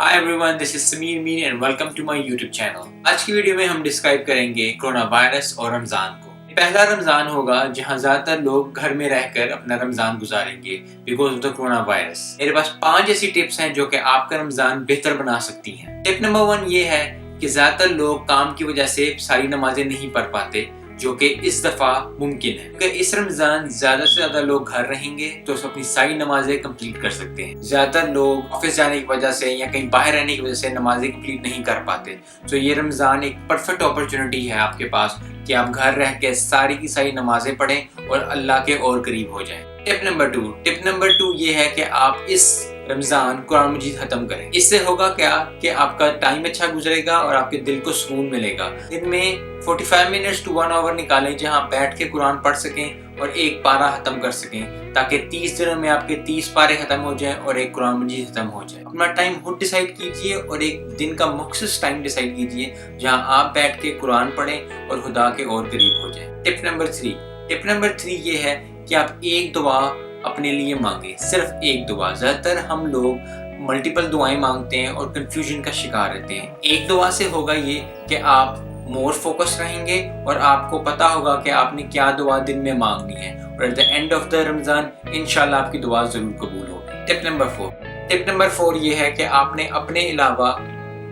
Hi everyone, this is Sameer Meen and welcome to my YouTube channel. आज की video में हम describe करेंगे कोरोना वायरस और रमज़ान को। पहला रमज़ान होगा जहां ज़्यादातर लोग घर में रहकर अपना रमज़ान गुजारेंगे because of the corona virus. मेरे पास 5 ऐसी टिप्स हैं जो कि आपका रमज़ान बेहतर बना सकती हैं। टिप नंबर 1 ये है कि ज़्यादातर लोग काम की वजह से सारी नमाजें नहीं पढ़ पाते, जो कि इस दफ़ा मुमकिन है। अगर इस रमज़ान ज़्यादा से ज़्यादा लोग घर रहेंगे तो अपनी सारी नमाजें कंप्लीट कर सकते हैं। ज़्यादातर लोग ऑफिस जाने की वजह से या कहीं बाहर रहने की वजह से नमाजें कंप्लीट नहीं कर पाते, तो ये रमज़ान एक परफेक्ट अपॉर्चुनिटी है आपके पास कि आप घर रह के सारी की सारी नमाजें पढ़ें और अल्लाह के और करीब हो जाएं। टिप नंबर 2 ये है कि आप इस रमज़ान कुरान मजीद खत्म करें। इससे होगा क्या कि आपका टाइम अच्छा गुजरेगा और आपके दिल को सुकून मिलेगा। दिन में 45 मिनट्स टू 1 आवर निकालें जहां बैठ के कुरान पढ़ सकें और एक पारा खत्म कर सकें, ताकि 30 दिनों में आपके 30 पारे खत्म हो जाएं और एक कुरान मजीद खत्म हो जाए। अपना टाइम खुद डिसाइड कीजिए और एक दिन का मखसूस टाइम डिसाइड कीजिए जहां आप बैठ के कुरान पढ़ें और खुदा के और करीब हो जाएं। टिप नंबर 3 ये है कि आप एक दुआ अपने लिए मांगे, सिर्फ एक दुआ। ज़्यादातर हम लोग मल्टीपल दुआएं मांगते हैं और कंफ्यूजन का शिकार रहते हैं। एक दुआ से होगा ये कि आप मोर फोकस रहेंगे और आपको पता होगा कि आपने क्या दुआ दिन में मांगनी है और at the end of the Ramzan इंशाल्लाह आपकी दुआ ज़रूर कबूल होगी। टिप नंबर 4 ये है कि आपने अपने अलावा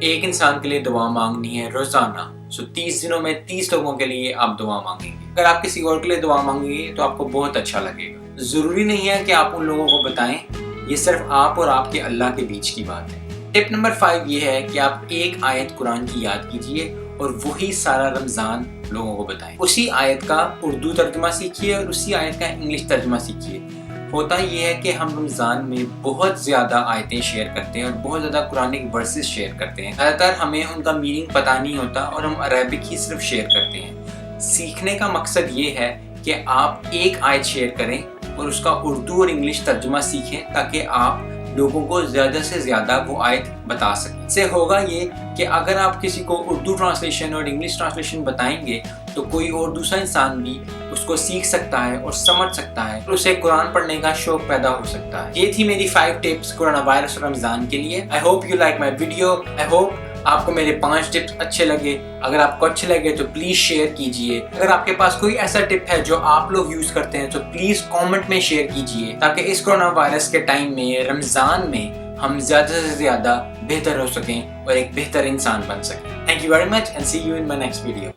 एक इंसान के लिए दुआ मांगनी है रोज़ाना। 30 दिनों में 30 लोगों के लिए आप दुआ मांगेंगे। अगर आप किसी और के लिए दुआ मांगेंगे तो आपको बहुत अच्छा लगेगा। ज़रूरी नहीं है कि आप उन लोगों को बताएं, ये सिर्फ आप और आपके अल्लाह के बीच की बात है। टिप नंबर 5 ये है कि आप एक आयत कुरान की याद कीजिए और वही सारा रमज़ान लोगों को बताएं। उसी आयत का उर्दू तर्जुमा सीखिए और उसी आयत का इंग्लिश तर्जुमा सीखिए। होता ये है कि हम रमज़ान में बहुत ज़्यादा आयतें शेयर करते हैं और बहुत ज़्यादा कुरानिक वर्सेस शेयर करते हैं। ज़्यादातर हमें उनका मीनिंग पता नहीं होता और हम अरबिक ही सिर्फ शेयर करते हैं। सीखने का मकसद ये है कि आप एक आयत शेयर करें और उसका उर्दू और इंग्लिश तर्जुमा सीखें, ताकि आप लोगों को ज़्यादा से ज़्यादा वो आयत बता सकें। इससे होगा ये कि अगर आप किसी को उर्दू ट्रांसलेशन और इंग्लिश ट्रांसलेशन बताएंगे तो कोई और दूसरा इंसान भी उसको सीख सकता है और समझ सकता है और उसे कुरान पढ़ने का शौक पैदा हो सकता है। ये थी मेरी 5 टिप्स कोरोना वायरस और रमज़ान के लिए। I hope you like my video. I hope आपको मेरे 5 टिप्स अच्छे लगे। अगर आपको अच्छे लगे तो प्लीज़ शेयर कीजिए। अगर आपके पास कोई ऐसा टिप है जो आप लोग यूज़ करते हैं तो प्लीज़ कमेंट में शेयर कीजिए, ताकि इस कोरोना वायरस के टाइम में रमज़ान में हम ज़्यादा से ज़्यादा बेहतर हो सकें और एक बेहतर इंसान बन सकें। Thank you very much and see you in my next video.